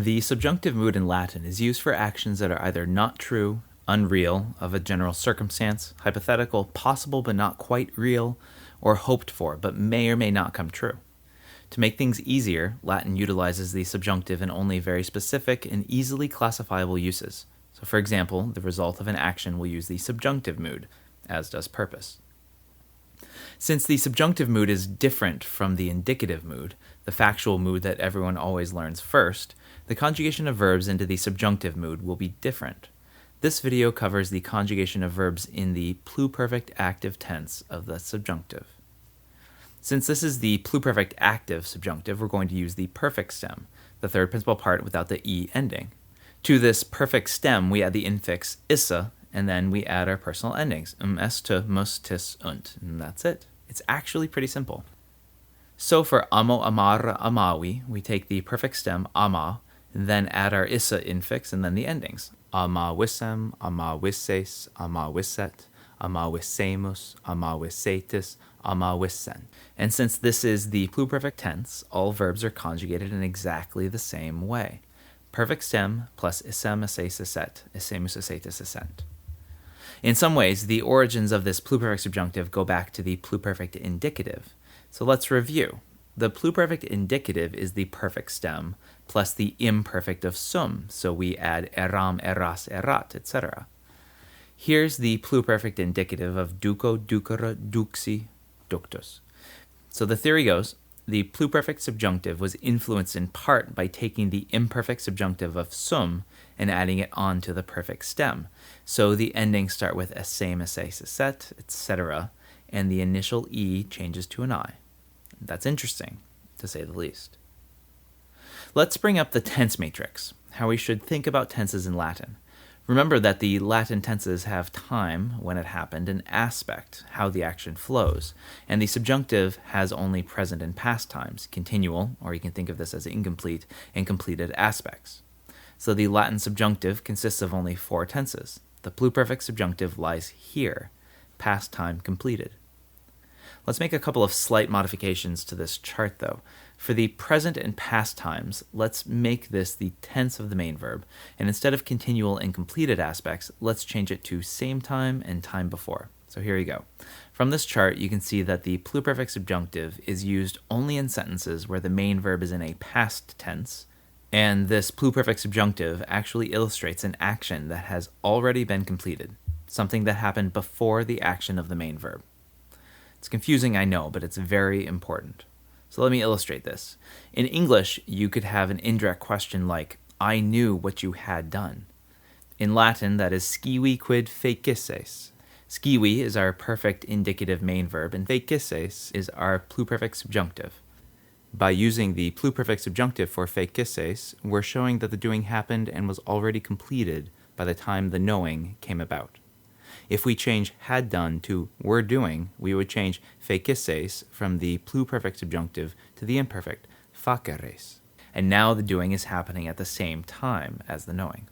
The subjunctive mood in Latin is used for actions that are either not true, unreal, of a general circumstance, hypothetical, possible but not quite real, or hoped for but may or may not come true. To make things easier, Latin utilizes the subjunctive in only very specific and easily classifiable uses. So for example, the result of an action will use the subjunctive mood, as does purpose. Since the subjunctive mood is different from the indicative mood, the factual mood that everyone always learns first, the conjugation of verbs into the subjunctive mood will be different. This video covers the conjugation of verbs in the pluperfect active tense of the subjunctive. Since this is the pluperfect active subjunctive, we're going to use the perfect stem, the third principal part without the e ending. To this perfect stem, we add the infix issa, and then we add our personal endings, est, mus, tis, und, and that's it. It's actually pretty simple. So for amo, amar, amawi, we take the perfect stem, ama, then add our issa infix, and then the endings. Ama wisem, ama wisses, ama wisset, ama wissemus, ama wissetis, ama wissen. And since this is the pluperfect tense, all verbs are conjugated in exactly the same way. Perfect stem plus issem, isses, isset, issemus, issetis, issent. In some ways, the origins of this pluperfect subjunctive go back to the pluperfect indicative. So let's review. The pluperfect indicative is the perfect stem plus the imperfect of sum, so we add eram, eras, erat, etc. Here's the pluperfect indicative of duco, ducere, duxi, ductus. So the theory goes, the pluperfect subjunctive was influenced in part by taking the imperfect subjunctive of sum and adding it on to the perfect stem. So the endings start with essem, esses, esset, etc., and the initial e changes to an I. That's interesting, to say the least. Let's bring up the tense matrix, how we should think about tenses in Latin. Remember that the Latin tenses have time, when it happened, and aspect, how the action flows, and the subjunctive has only present and past times, continual, or you can think of this as incomplete, and completed aspects. So the Latin subjunctive consists of only 4 tenses. The pluperfect subjunctive lies here, past time completed. Let's make a couple of slight modifications to this chart, though. For the present and past times, let's make this the tense of the main verb, and instead of continual and completed aspects, let's change it to same time and time before. So here you go. From this chart, you can see that the pluperfect subjunctive is used only in sentences where the main verb is in a past tense, and this pluperfect subjunctive actually illustrates an action that has already been completed, something that happened before the action of the main verb. It's confusing, I know, but it's very important. So let me illustrate this. In English, you could have an indirect question like, I knew what you had done. In Latin, that is scivi quid fecisses. Scivi is our perfect indicative main verb, and fecisses is our pluperfect subjunctive. By using the pluperfect subjunctive for fecisses, we're showing that the doing happened and was already completed by the time the knowing came about. If we change had done to were doing, we would change fecisses from the pluperfect subjunctive to the imperfect faceres. And now the doing is happening at the same time as the knowing.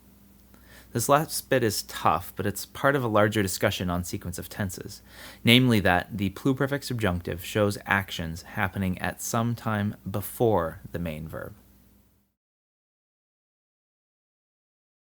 This last bit is tough, but it's part of a larger discussion on sequence of tenses, namely that the pluperfect subjunctive shows actions happening at some time before the main verb.